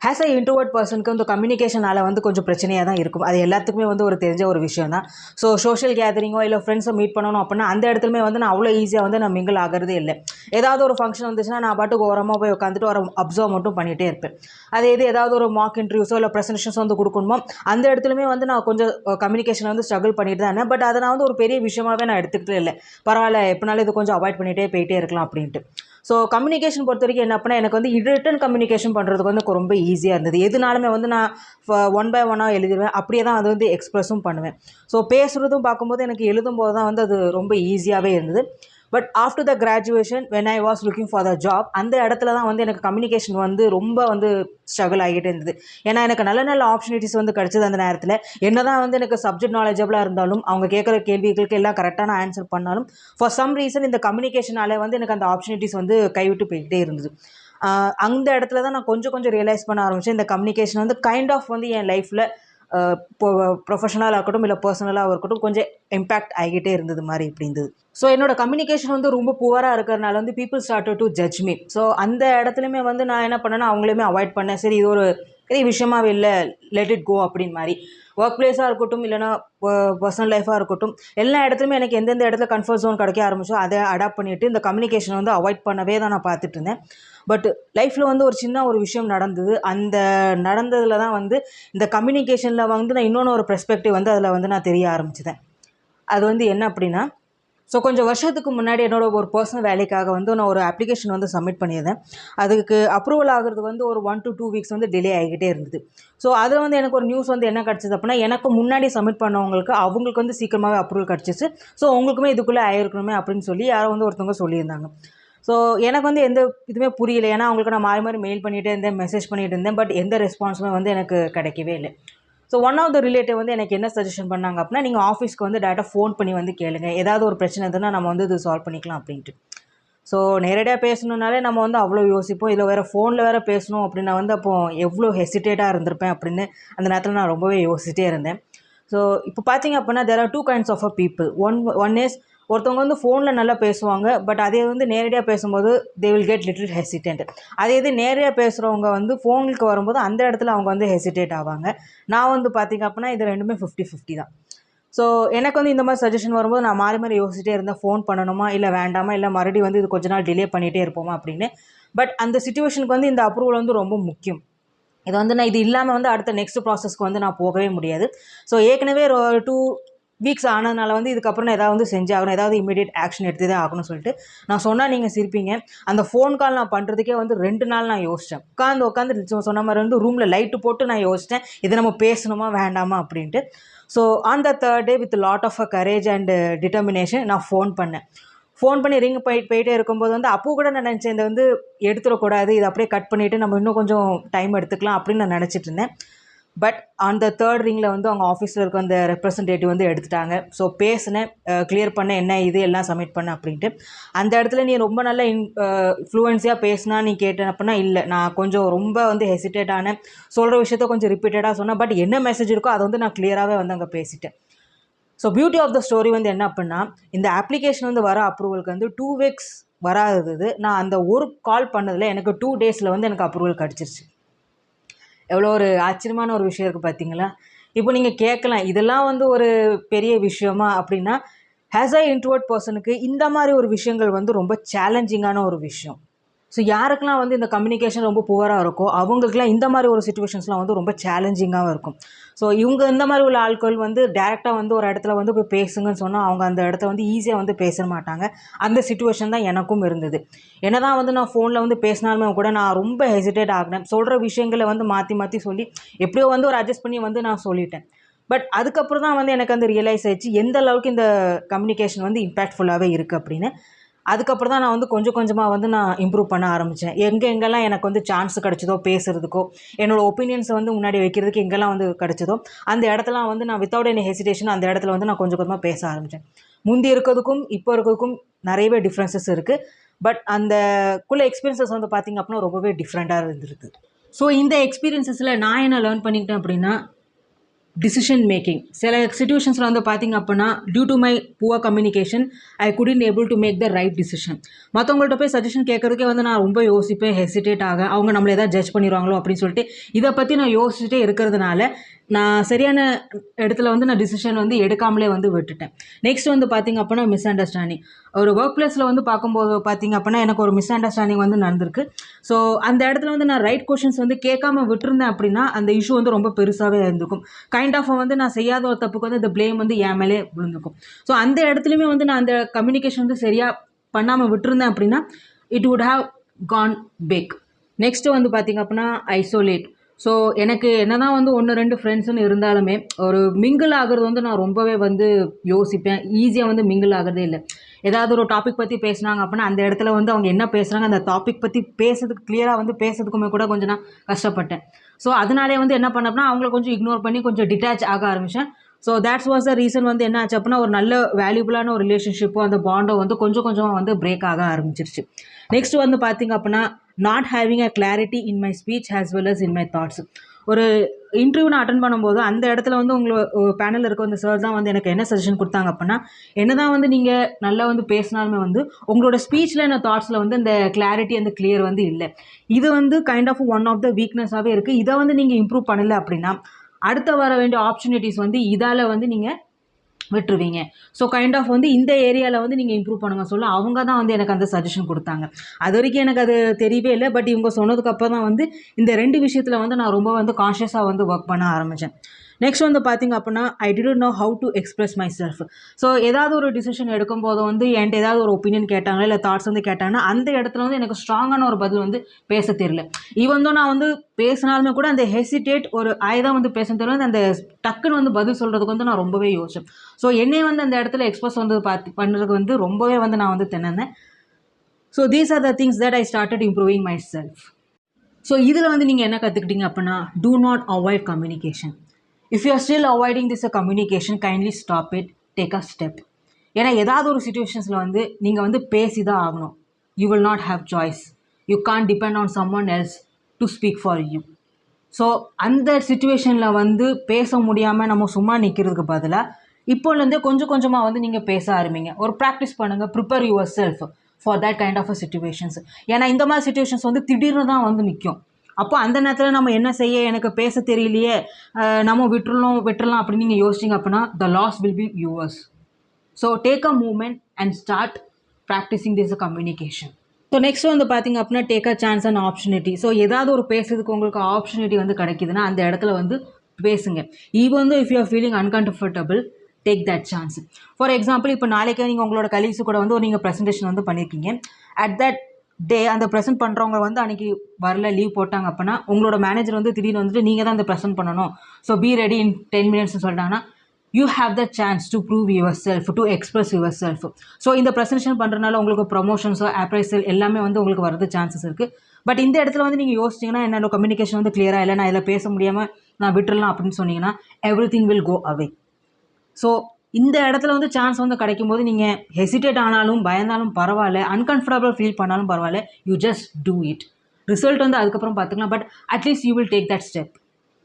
As a introvert பர்சனுக்கு இந்த கம்யூனிகேஷனால் வந்து கொஞ்சம் பிரச்சனையாக தான் இருக்கும். அது எல்லாத்துக்குமே வந்து ஒரு தெரிஞ்ச ஒரு விஷயம் தான். ஸோ சோஷியல் கேதரிங்கோ இல்லை ஃப்ரெண்ட்ஸை மீட் பண்ணணும் அப்படின்னா அந்த இடத்துலையுமே வந்து நான் அவ்வளோ ஈஸியாக வந்து நான் மிங்கிள் ஆகிறதே இல்லை. ஏதாவது ஒரு ஃபங்க்ஷன் வந்துச்சுன்னா நான் பாட்டுக்கு ஓரமாக போய் உட்காந்துட்டு ஒரு அப்சர்வ் மட்டும் பண்ணிகிட்டே இருப்பேன். அதே இது ஏதாவது ஒரு மார்க் இன்டர்வியூஸோ இல்லை ப்ரெசன்டேஷன்ஸோ வந்து கொடுக்கணுமோ அந்த இடத்துலையுமே வந்து நான் கொஞ்சம் கம்யூனிகேஷன் வந்து ஸ்ட்ரகிள் பண்ணிட்டு தான் இருந்தேன். பட் அதை நான் வந்து ஒரு பெரிய விஷயமாகவே நான் எடுத்துக்கிட்டே இல்லை. பரவாயில்ல, எப்படினாலும் இது கொஞ்சம் அவாய்ட் பண்ணிகிட்டே போயிட்டே இருக்கலாம் அப்படின்ட்டு. ஸோ கம்யூனிகேஷன் பொறுத்த வரைக்கும் என்ன பண்ணால் எனக்கு வந்து ரிட்டன் கம்யூனிகேஷன் பண்ணுறதுக்கு வந்து ரொம்ப ஈஸியாக இருந்தது. எதுனாலுமே வந்து நான் ஒன் பை ஒன்னாக எழுதிடுவேன். அப்படியே தான் அது வந்து எக்ஸ்ப்ரெஸும் பண்ணுவேன். ஸோ பேசுகிறதும் பார்க்கும்போது எனக்கு எழுதும்போது தான் வந்து அது ரொம்ப ஈஸியாகவே இருந்தது. But after the graduation when I was looking for the job, அந்த இடத்துல தான் வந்து எனக்கு கம்யூனிகேஷன் வந்து ரொம்ப வந்து ஸ்ட்ரகிள் ஆகிட்டே இருந்தது. ஏன்னா எனக்கு நல்ல நல்ல ஆப்பர்ச்சுனிட்டிஸ் வந்து கிடச்சிது அந்த நேரத்தில். என்ன தான் வந்து எனக்கு சப்ஜெக்ட் நாலேஜபிளாக இருந்தாலும் அவங்க கேட்குற கேள்விகளுக்கு எல்லாம் கரெக்டான ஆன்சர் பண்ணாலும் ஃபார் சம் ரீசன் இந்த கம்யூனிகேஷனால வந்து எனக்கு அந்த ஆப்பர்ச்சுனிட்டிஸ் வந்து கைவிட்டு போய்கிட்டே இருந்தது. அந்த இடத்துல தான் நான் கொஞ்சம் கொஞ்சம் ரியலைஸ் பண்ண ஆரம்பித்தேன். இந்த கம்யூனிகேஷன் வந்து கைண்ட் ஆஃப் வந்து என் லைஃப்பில் இப்போ ப்ரொஃபஷனலாக இருக்கட்டும் இல்லை பர்சனலாக இருக்கட்டும் கொஞ்சம் இம்பேக்ட் ஆகிட்டே இருந்தது மாதிரி இப்படி இருந்தது. ஸோ என்னோட கம்யூனிகேஷன் வந்து ரொம்ப புவராக இருக்கிறதுனால வந்து people started to judge me. So அந்த இடத்துலையுமே வந்து நான் என்ன பண்ணேன்னா அவங்களையுமே அவாய்ட் பண்ணேன். சரி, இது ஒரு பெரிய விஷயமாவே இல்லை, லெட் இட் கோ அப்படின்னு மாதிரி. ஒர்க் பிளேஸாக இருக்கட்டும் இல்லைனா பர்சனல் லைஃபாக இருக்கட்டும் எல்லா இடத்துலையுமே எனக்கு எந்தெந்த இடத்துல கம்ஃபர்ட் ஜோன் கிடைக்க ஆரம்பிச்சோ அதை அடாப்ட் பண்ணிவிட்டு இந்த கம்யூனிகேஷன் வந்து அவாய்ட் பண்ணவே தான் நான் பார்த்துட்டு இருந்தேன். பட் லைஃப்பில் வந்து ஒரு சின்ன ஒரு விஷயம் நடந்தது. அந்த நடந்ததில் தான் வந்து இந்த கம்யூனிகேஷனில் வந்து நான் இன்னொன்று ஒரு பெர்ஸ்பெக்டிவ் வந்து அதில் வந்து நான் தெரிய ஆரம்பிச்சிட்டேன். அது வந்து என்ன அப்படின்னா, ஸோ கொஞ்சம் வருஷத்துக்கு முன்னாடி என்னோட ஒரு பர்சனல் வேலைக்காக வந்து நான் ஒரு அப்ளிகேஷன் வந்து சப்மிட் பண்ணியிருந்தேன். அதுக்கு அப்ரூவல் ஆகிறது வந்து ஒரு 1 to 2 வீக்ஸ் வந்து டிலே ஆகிக்கிட்டே இருந்தது. ஸோ அதில் வந்து எனக்கு ஒரு நியூஸ் வந்து என்ன கிடச்சிது அப்படின்னா, எனக்கு முன்னாடி சப்மிட் பண்ணவங்களுக்கு அவங்களுக்கு வந்து சீக்கிரமாகவே அப்ரூவல் கிடச்சிச்சு. ஸோ உங்களுக்குமே இதுக்குள்ளே ஆயிருக்கணுமே அப்படின்னு சொல்லி யாரோ வந்து ஒருத்தவங்க சொல்லியிருந்தாங்க. ஸோ எனக்கு வந்து எந்த இதுவுமே புரியல. ஏன்னா அவங்களுக்கு நான் மாறி மாறி மெயில் பண்ணிகிட்டே இருந்தேன், மெசேஜ் பண்ணிகிட்டு இருந்தேன். பட் எந்த ரெஸ்பான்ஸுமே வந்து எனக்கு கிடைக்கவே இல்லை. So one of the relative வந்து எனக்கு என்ன சஜஷன் பண்ணாங்க அப்படின்னா, நீங்கள் ஆஃபீஸ்க்கு வந்து டேரெக்டாக ஃபோன் பண்ணி வந்து கேளுங்க, ஏதாவது ஒரு பிரச்சனை இருந்ததுன்னா நம்ம வந்து இது சால்வ் பண்ணிக்கலாம் அப்படின்ட்டு. ஸோ நேரடியாக பேசணுன்னாலே நம்ம வந்து அவ்வளோ யோசிப்போம். இதில் வேறு ஃபோனில் வேறு பேசணும் அப்படின்னா வந்து அப்போது எவ்வளோ ஹெசிடேட்டாக இருந்திருப்பேன் அப்படின்னு அந்த நேரத்தில் நான் ரொம்பவே யோசிச்சிட்டே இருந்தேன். ஸோ இப்போ பார்த்தீங்க அப்படின்னா there are 2 kinds of people. One is ஒருத்தவங்க வந்து ஃபோனில் நல்லா பேசுவாங்க. பட் அதே வந்து நேரடியாக பேசும்போது they will get little hesitant. அதே இது நேரடியாக பேசுகிறவங்க வந்து ஃபோனுக்கு வரும்போது அந்த இடத்துல அவங்க வந்து ஹெசிடேட் ஆவாங்க. நான் வந்து பார்த்திங்க அப்படின்னா இது ரெண்டுமே 50-50 தான். ஸோ எனக்கு வந்து இந்த மாதிரி சஜஷன் வரும்போது நான் மாறி மாறி யோசிச்சிட்டே இருந்தேன், ஃபோன் பண்ணணுமா இல்லை வேண்டாமா, இல்லை மறுபடியும் வந்து இது கொஞ்ச நாள் டிலே பண்ணிகிட்டே இருப்போமா அப்படின்னு. பட் அந்த சிச்சுவேஷனுக்கு வந்து இந்த அப்ரூவல் வந்து ரொம்ப முக்கியம். இது வந்து நான் இது இல்லாமல் வந்து அடுத்த நெக்ஸ்ட் ப்ராசஸ்க்கு வந்து நான் போகவே முடியாது. ஸோ ஏற்கனவே 2 வீக்ஸ் ஆனதுனால வந்து இதுக்கப்புறம் நான் ஏதாவது வந்து செஞ்சாகணும், ஏதாவது இமீடியட் ஆக்ஷன் எடுத்து தான் ஆகணும்னு சொல்லிட்டு நான் சொன்னால் நீங்கள் சிரிப்பீங்க. அந்த ஃபோன் கால் நான் பண்ணுறதுக்கே வந்து 2 நாள் நான் யோசித்தேன். உட்காந்து சொன்ன மாதிரி வந்து ரூமில் லைட்டு போட்டு நான் யோசித்தேன், இது நம்ம பேசணுமா வேண்டாமா அப்படின்ட்டு. So on the 3rd day with lot of courage and determination நான் ஃபோன் பண்ணேன். ஃபோன் பண்ணி ரிங் போயிட்டே இருக்கும்போது வந்து அப்போ கூட நான் நினச்சேன், இதை வந்து எடுத்துடக்கூடாது, இதை அப்படியே கட் பண்ணிவிட்டு நம்ம இன்னும் கொஞ்சம் டைம் எடுத்துக்கலாம் அப்படின்னு நான் நினச்சிட்டு இருந்தேன். பட் அந்த 3rd ரிங்கில் வந்து அவங்க ஆஃபீஸில் இருக்க அந்த ரெப்ரசன்டேட்டிவ் வந்து எடுத்துட்டாங்க. ஸோ பேசினேன், கிளியர் பண்ண என்ன இது எல்லாம் சப்மிட் பண்ண அப்படின்ட்டு. அந்த இடத்துல நீ ரொம்ப நல்ல ஃப்ளூவன்ஸியாக பேசினா நீ கேட்டேன் அப்படின்னா இல்லை, நான் கொஞ்சம் ரொம்ப வந்து ஹெசிடேட் ஆனேன், சொல்கிற விஷயத்த கொஞ்சம் ரிப்பீட்டடாக சொன்னேன். பட் என்ன மெசேஜ் இருக்கோ அதை வந்து நான் கிளியராகவே வந்து அங்கே பேசிட்டேன். So beauty of the story வந்து என்ன அப்படின்னா, இந்த அப்ளிகேஷன் வந்து வர அப்ரூவலுக்கு வந்து 2 வீக்ஸ் வராதது நான் அந்த ஒரு கால் பண்ணதில் எனக்கு 2 டேஸில் வந்து எனக்கு அப்ரூவல் கிடச்சிருச்சு. எவ்வளோ ஒரு ஆச்சரியமான ஒரு விஷயம் இருக்குது பார்த்தீங்களா? இப்போ நீங்கள் கேட்கலாம், இதெல்லாம் வந்து ஒரு பெரிய விஷயமா அப்படின்னா, ஆஸ் அ இன்ட்ரோவர்ட் பர்சனுக்கு இந்த மாதிரி ஒரு விஷயங்கள் வந்து ரொம்ப சேலஞ்சிங்கான ஒரு விஷயம். ஸோ யாருக்கெல்லாம் வந்து இந்த கம்யூனிகேஷன் ரொம்ப புவராக இருக்கோ அவங்களுக்குலாம் இந்த மாதிரி ஒரு சிச்சுவேஷன்ஸ்லாம் வந்து ரொம்ப சேலஞ்சிங்காகவும் இருக்கும். ஸோ இவங்க இந்த மாதிரி உள்ள ஆட்கள் வந்து டேரெக்டாக வந்து ஒரு இடத்துல வந்து போய் பேசுங்கன்னு சொன்னால் அவங்க அந்த இடத்த வந்து ஈஸியாக வந்து பேச மாட்டாங்க. அந்த சிச்சுவேஷன் தான் எனக்கும் இருந்தது. என்ன தான் வந்து நான் ஃபோனில் வந்து பேசினாலுமே கூட நான் ரொம்ப ஹெசிடேட் ஆகினேன். சொல்கிற விஷயங்களை வந்து மாற்றி மாற்றி சொல்லி எப்படியோ வந்து ஒரு அட்ஜஸ்ட் பண்ணி வந்து நான் சொல்லிட்டேன். பட் அதுக்கப்புறம் தான் வந்து எனக்கு வந்து ரியலைஸ் ஆயிடுச்சு எந்த அளவுக்கு இந்த கம்யூனிகேஷன் வந்து இம்பேக்ட்ஃபுல்லாகவே இருக்குது அப்படின்னு. அதுக்கப்புறம் தான் நான் வந்து கொஞ்சம் கொஞ்சமாக வந்து நான் இம்ப்ரூவ் பண்ண ஆரம்பித்தேன். எங்கெல்லாம் எனக்கு வந்து சான்ஸ் கிடச்சதோ பேசுகிறதுக்கோ, என்னோடய ஒப்பீனியன்ஸை வந்து முன்னாடி வைக்கிறதுக்கு எங்கெல்லாம் வந்து கிடச்சதோ அந்த இடத்துலாம் வந்து நான் வித்தவுட் எனி ஹெசிடேஷன் அந்த இடத்துல வந்து நான் கொஞ்சம் கொஞ்சமாக பேச ஆரம்பித்தேன். முந்தி இருக்கிறதுக்கும் இப்போ இருக்கிறதுக்கும் நிறையவே டிஃப்ரென்சஸ் இருக்குது. பட் அந்த எக்ஸ்பீரியன்ஸஸ் வந்து பார்த்திங்க அப்படின்னா ரொம்பவே டிஃப்ரெண்ட்டாக இருந்திருக்கு. ஸோ இந்த எக்ஸ்பீரியன்ஸஸில் நான் என்ன லேர்ன் பண்ணிக்கிட்டேன் அப்படின்னா, டிசிஷன் மேக்கிங். சில சிச்சுவேஷன்ஸில் வந்து பார்த்திங்க அப்படின்னா due to my poor communication I couldn't able to make the right decision. மற்றவங்கள்ட்ட போய் சஜஷன் கேட்குறதுக்கே வந்து நான் ரொம்ப யோசிப்பேன், ஹெசிடேட் ஆக, அவங்க நம்மளை எதாவது ஜட்ஜ் பண்ணிடுவாங்களோ அப்படின்னு சொல்லிட்டு இதை பற்றி நான் யோசிச்சுட்டே இருக்கிறதுனால நான் சரியான இடத்துல வந்து நான் டிசிஷன் வந்து எடுக்காமலே வந்து விட்டுட்டேன். நெக்ஸ்ட் வந்து பார்த்திங்க அப்படின்னா மிஸ் அண்டர்ஸ்டாண்டிங். ஒரு ஒர்க் பிளேஸில் வந்து பார்க்கும்போது பார்த்திங்க அப்படின்னா எனக்கு ஒரு மிஸ் அண்டர்ஸ்டாண்டிங் வந்து நடந்திருக்கு. ஸோ அந்த இடத்துல வந்து நான் ரைட் கொஷின்ஸ் வந்து கேட்காம விட்டுருந்தேன் அப்படின்னா அந்த இஷ்யூ வந்து ரொம்ப பெருசாகவே இருந்திருக்கும். கைண்ட் ஆஃப் வந்து நான் செய்யாத ஒரு தப்புக்கு வந்து இந்த ப்ளேம் வந்து என் மேலே விழுந்திருக்கும். ஸோ அந்த இடத்துலையுமே வந்து நான் அந்த கம்யூனிகேஷன் வந்து சரியாக பண்ணாமல் விட்டுருந்தேன் அப்படின்னா it would have gone back. Next வந்து பார்த்திங்க அப்படின்னா ஐசோலேட். ஸோ எனக்கு என்ன தான் வந்து 1-2 ஃப்ரெண்ட்ஸுன்னு இருந்தாலுமே ஒரு மிங்கிள் ஆகிறது வந்து நான் ரொம்பவே வந்து யோசிப்பேன். ஈஸியாக வந்து மிங்கிள் ஆகிறதே இல்லை. ஏதாவது ஒரு டாபிக் பற்றி பேசுனாங்க அப்படின்னா அந்த இடத்துல வந்து அவங்க என்ன பேசுகிறாங்க அந்த டாபிக் பற்றி பேசுறதுக்கு கிளியராக வந்து பேசுறதுக்குமே கூட கொஞ்சம் நான் கஷ்டப்பட்டேன். ஸோ அதனாலே வந்து என்ன பண்ண அப்படின்னா அவங்கள கொஞ்சம் இக்னோர் பண்ணி கொஞ்சம் டிட்டாச் ஆக ஆரம்பித்தேன். So that's was the reason வந்து என்ன ஆச்சு அப்படின்னா ஒரு நல்ல வேல்யூபுளான ஒரு ரிலேஷன்ஷிப்போ அந்த பாண்டோ வந்து கொஞ்சம் கொஞ்சமாக வந்து பிரேக் ஆக ஆரம்பிச்சிருச்சு. நெக்ஸ்ட் வந்து பார்த்திங்க அப்படின்னா not having a clarity in my speech as well as in my thoughts. ஒரு இன்டர்வியூ நான் அட்டன் பண்ணும்போது அந்த இடத்துல வந்து உங்களை பேனலில் இருக்க வந்து சார் தான் வந்து எனக்கு என்ன சஜஷன் கொடுத்தாங்க அப்படின்னா என்ன தான் வந்து நீங்கள் நல்லா வந்து பேசினாலுமே வந்து உங்களோட ஸ்பீச்சில் என்ன தாட்ஸில் வந்து அந்த கிளாரிட்டி அந்த கிளியர் வந்து இல்லை. இது வந்து kind of one of the வீக்னஸாகவே இருக்குது. இதை வந்து நீங்கள் இம்ப்ரூவ் பண்ணலை அப்படின்னா அடுத்த வர வேண்டிய ஆப்பர்ச்சுனிட்டிஸ் வந்து இதால் வந்து நீங்கள் விட்டுருவீங்க. ஸோ கைண்ட் ஆஃப் வந்து இந்த ஏரியாவில் வந்து நீங்கள் இம்ப்ரூவ் பண்ணுங்க சொல்ல அவங்க தான் வந்து எனக்கு அந்த சஜஷன் கொடுத்தாங்க. அது வரைக்கும் எனக்கு அது தெரியவே இல்லை. பட் இவங்க சொன்னதுக்கப்புறம் தான் வந்து இந்த 2 விஷயத்தில் வந்து நான் ரொம்ப வந்து கான்ஷியஸாக வந்து ஒர்க் பண்ண ஆரம்பித்தேன். நெக்ஸ்ட் வந்து பார்த்திங்க அப்படின்னா I didn't know how to express my self. So ஏதாவது ஒரு டிசிஷன் எடுக்கும்போது வந்து என்கிட்ட ஏதாவது ஒரு ஒப்பீனியன் கேட்டாங்க இல்லை தாட்ஸ் வந்து கேட்டாங்கன்னா அந்த இடத்துல வந்து எனக்கு ஸ்ட்ராங்கான ஒரு பதில் வந்து பேச தெரியல. ஈவன் தான் நான் வந்து பேசினாலுமே கூட அந்த ஹெசிடேட் ஒரு தான் வந்து பேச தெரியல. அந்த டக்குன்னு வந்து பதில் சொல்கிறதுக்கு வந்து நான் ரொம்பவே யோசிச்சேன். ஸோ என்னை வந்து அந்த இடத்துல எக்ஸ்பிரஸ் வந்து பண்ணுறதுக்கு வந்து ரொம்பவே வந்து நான் வந்து திணறேன். So these are the things that I started improving myself. So இதில் வந்து நீங்கள் என்ன கற்றுக்கிட்டீங்க அப்படின்னா do not avoid communication. If you are still avoiding this communication kindly stop it, take a step. ஏன்னா ஏதாவது ஒரு சிச்சுவேஷன்ஸில் வந்து நீங்கள் வந்து பேசி தான் ஆகணும். You will not have choice. You can't depend on someone else to speak for you. So அந்த சிச்சுவேஷனில் வந்து பேச முடியாமல் நம்ம சும்மா நிற்கிறதுக்கு பதிலாக இப்போலேருந்தே கொஞ்சம் கொஞ்சமாக வந்து நீங்கள் பேச ஆரம்பிங்க. ஒரு ப்ராக்டிஸ் பண்ணுங்கள். Prepare yourself for that kind of a situations. ஏன்னா இந்த மாதிரி சிச்சுவேஷன்ஸ் வந்து திடீர்னு தான் வந்து நிற்கும். அப்போ அந்த நேரத்தில் நம்ம என்ன செய்ய, எனக்கு பேச தெரியலையே, நம்ம விட்டுறலாம் அப்படின்னு நீங்கள் யோசிச்சிங்க அப்படின்னா the loss will be yours. So take a moment and start practising this communication. So next வந்து பார்த்திங்க அப்படின்னா take a chance and opportunity. So ஏதாவது ஒரு பேசுறதுக்கு உங்களுக்கு ஆப்பர்ச்சுனிட்டி வந்து கிடைக்குதுன்னா அந்த இடத்துல வந்து பேசுங்க. ஈவன் வந்து if you are feeling uncomfortable, take that chance. For example இப்போ நாளைக்கே நீங்கள் உங்களோட கலீக்ஸ் கூட வந்து நீங்கள் ப்ரெசன்டேஷன் வந்து பண்ணியிருக்கீங்க. அட் தட் டே அந்த ப்ரெசென்ட் பண்ணுறவங்க வந்து அன்றைக்கி வரல, லீவ் போட்டாங்க அப்படின்னா உங்களோட மேனேஜர் வந்து திடீர்னு வந்துட்டு நீங்கள் தான் அந்த ப்ரெசென்ட் பண்ணணும், ஸோ பி ரெடி இன் 10 minutesன்னு சொல்லிட்டாங்கன்னா you have the chance to prove your self, to express your self. So இந்த ப்ரெசன்டேஷன் பண்ணுறதுனால உங்களுக்கு ப்ரொமோஷன்ஸோ அப்ரைசல் எல்லாமே வந்து உங்களுக்கு வரது சான்சஸ் இருக்குது. பட் இந்த இடத்துல வந்து நீங்கள் யோசிச்சிங்கன்னா என்னோட கம்யூனிகேஷன் வந்து கிளியராக இல்லை, நான் இதில் பேச முடியாமல் நான் விட்டுறலாம் அப்படின்னு சொன்னீங்கன்னா everything will go away. So இந்த இடத்துல வந்து சான்ஸ் வந்து கிடைக்கும் போது நீங்கள் ஹெசிடேட் ஆனாலும் பயந்தாலும் பரவாயில்ல, அன்கம்ஃபர்டபுள் ஃபீல் பண்ணாலும் பரவாயில்ல, you just do it. Result வந்து அதுக்கப்புறம் பார்த்துக்கலாம். But at least you will take that step.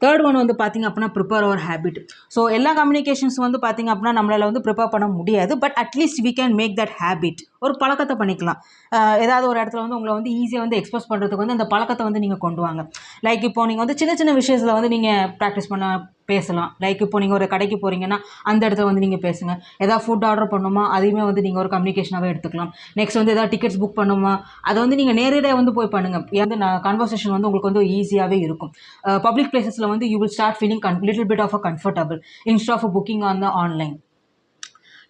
Third one வந்து பார்த்திங்க அப்படின்னா ப்ரிப்பேர் அவர் ஹேபிட். ஸோ எல்லா கம்யூனிகேஷன்ஸ் வந்து பார்த்திங்க அப்படின்னா நம்மளால் வந்து ப்ரிப்பேர் பண்ண முடியாது. But at least we can make that habit. ஒரு பழக்கத்தை பண்ணிக்கலாம். ஏதாவது ஒரு இடத்துல வந்து உங்களை வந்து ஈஸியாக வந்து எக்ஸ்பிரஸ் பண்ணுறதுக்கு வந்து அந்த பழக்கத்தை வந்து நீங்கள் கொண்டு வாங்க. லைக் இப்போ நீங்கள் வந்து சின்ன சின்ன விஷயத்தில் வந்து நீங்கள் ப்ராக்டிஸ் பண்ண பேசலாம். லைக் இப்போ நீங்கள் ஒரு கடைக்கு போகிறீங்கன்னா அந்த இடத்துல வந்து நீங்கள் பேசுங்க. எதாவது ஃபுட் ஆர்டர் பண்ணணுமா அதையுமே வந்து நீங்கள் ஒரு கம்யூனிகேஷனாகவே எடுத்துக்கலாம். நெக்ஸ்ட் வந்து எதாவது டிக்கெட்ஸ் புக் பண்ணணுமா அதை வந்து நீங்கள் நேரடியாக வந்து போய் பண்ணுங்கள். ஏன்னா கான்வர்சேஷன் வந்து உங்களுக்கு வந்து ஈஸியாகவே இருக்கும். பப்ளிக் பிளேசஸில் வந்து you will start feeling little bit of a comfortable instead of booking on the online.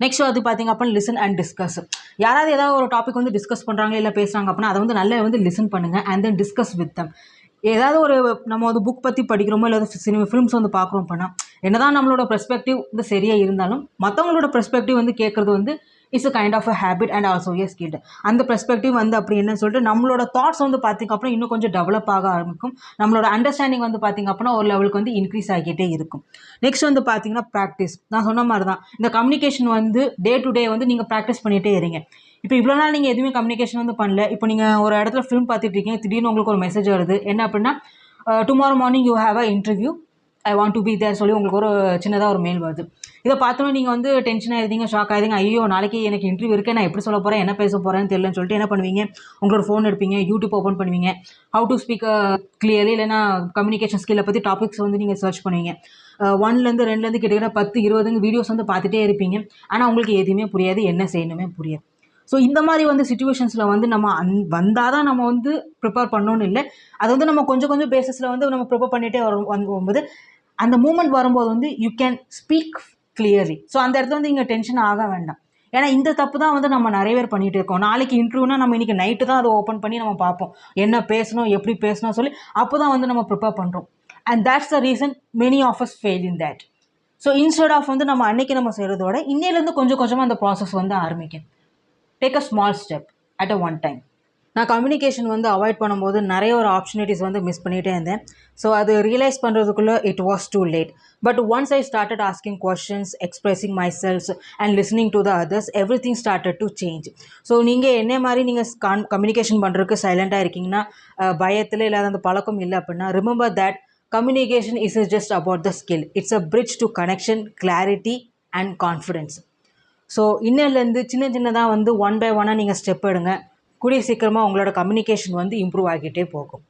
Next வந்து பார்த்திங்க அப்படின்னா லிசன் அண்ட் டிஸ்கஸ். யாராவது ஏதாவது ஒரு டாபிக் வந்து டிஸ்கஸ் பண்ணுறாங்க இல்லை பேசுகிறாங்க அப்படின்னா அதை வந்து நல்லா வந்து லிசன் பண்ணுங்கள் and then discuss with them. ஏதாவது ஒரு நம்ம வந்து புக் பற்றி படிக்கிறோமோ இல்லை ஃபிலிம்ஸ் வந்து பார்க்குறோம் அப்படின்னா என்ன தான் நம்மளோட பெர்ஸ்பெக்டிவ் வந்து சரியாக இருந்தாலும் மற்றவங்களோட பெர்ஸ்பெக்டிவ் வந்து கேட்குறது வந்து it's a kind of a habit and also a skill. அந்த பெர்ஸ்பெக்டிவ் வந்து அப்படி என்னன்னு சொல்லிட்டு நம்மளோட தாட்ஸ் வந்து பார்த்திங்க அப்படின்னா இன்னும் கொஞ்சம் டெவலப் ஆக ஆரம்பிக்கும். நம்மளோட அண்டர்ஸ்டாண்டிங் வந்து பார்த்திங்க அப்படின்னா ஒரு லெவலுக்கு வந்து இன்க்ரீஸ் ஆகிக்கிட்டே இருக்கும். நெக்ஸ்ட் வந்து பார்த்திங்கன்னா ப்ராக்டிஸ். நான் சொன்ன மாதிரி தான் இந்த கம்யூனிகேஷன் வந்து டே டு டே வந்து நீங்கள் ப்ராக்டிஸ் பண்ணிகிட்டே இருங்க. இப்போ இவ்வளோ நாள் நீங்கள் எதுவுமே கம்யூனிகேஷன் வந்து பண்ணல. இப்போ நீங்கள் ஒரு இடத்துல ஃபிலிம் பார்த்துட்டு இருக்கீங்க, திடீர்னு உங்களுக்கு ஒரு மெசேஜ் வருது என்ன அப்படின்னா tomorrow morning you have a interview, I want to be there சொல்லி உங்களுக்கு ஒரு சின்னதாக ஒரு மெயில் வருது. இதை பார்த்தோன்னே நீங்கள் வந்து டென்ஷன் ஆகிடுங்க, ஷாக் ஆகிடுங்க. ஐயோ நாளைக்கு எனக்கு இன்டர்வியூ இருக்குது, நான் எப்படி சொல்ல போகிறேன், என்ன பேச போகிறேன்னு தெரியலன்னு சொல்லிட்டு என்ன பண்ணுவீங்க, உங்களோட ஃபோன் எடுப்பீங்க, யூடியூப் ஓப்பன் பண்ணுவீங்க, ஹவு டு ஸ்பீக் கிளியர்லி, இல்லைனா கம்யூனிகேஷன் ஸ்கில்லை பற்றி டாபிக்ஸ் வந்து நீங்கள் சர்ச் பண்ணுவீங்க. 1லேருந்து 2லேருந்து கிட்டத்தட்ட 10 20 வீடியோஸ் வந்து பார்த்துட்டே இருப்பீங்க. ஆனால் உங்களுக்கு எதுவுமே புரியாது, என்ன செய்யணுமே புரியாது. ஸோ இந்த மாதிரி வந்து சிச்சுவேஷன்ஸில் வந்து நம்ம வந்தால் தான் நம்ம வந்து ப்ரிப்பேர் பண்ணணும்னு இல்லை, அது வந்து நம்ம கொஞ்சம் கொஞ்சம் பேசிஸில் வந்து நம்ம ப்ரிப்பேர் பண்ணிகிட்டே வரும்போது அந்த மூமெண்ட் வரும்போது வந்து you can speak clearly. So அந்த இடத்துல வந்து இங்கே டென்ஷன் ஆக வேண்டாம். ஏன்னா இந்த தப்பு தான் வந்து நம்ம நிறைய பேர் பண்ணிகிட்டு இருக்கோம். நாளைக்கு இன்டர்வியூனா நம்ம இன்றைக்கி நைட்டு தான் அதை ஓப்பன் பண்ணி நம்ம பார்ப்போம், என்ன பேசணும் எப்படி பேசணும் சொல்லி. அப்போ தான் வந்து நம்ம ப்ரிப்பேர் பண்ணுறோம். And that's the reason many of us fail in that. So instead of வந்து நம்ம அன்றைக்கி நம்ம செய்கிறதோட இன்னையிலேருந்து கொஞ்சம் கொஞ்சமாக அந்த ப்ராசஸ் வந்து ஆரம்பிக்கும். Take a small step at a one time. நான் கம்யூனிகேஷன் வந்து அவாய்ட் பண்ணும்போது நிறைய ஒரு ஆப்பர்ச்சுனிட்டிஸ் வந்து மிஸ் பண்ணிகிட்டே இருந்தேன். ஸோ அது ரியலைஸ் பண்ணுறதுக்குள்ளே it was too late. But once I started asking questions, expressing myself and listening to the others, everything started to change. So நீங்கள் என்ன மாதிரி நீங்கள் கம்யூனிகேஷன் பண்ணுறதுக்கு சைலண்ட்டாக இருக்கீங்கன்னா, பயத்தில் இல்லாத அந்த பழக்கம் இல்லை அப்படின்னா, remember that communication is just about the skill. It's a bridge to connection, clarity and confidence. So இன்னிலேருந்து சின்ன சின்னதாக வந்து ஒன் பை ஒன்னாக நீங்கள் ஸ்டெப் எடுங்க. கூடிய சீக்கிரமாக உங்களோட கம்யூனிகேஷன் வந்து இம்ப்ரூவ் ஆகிட்டே போகும்.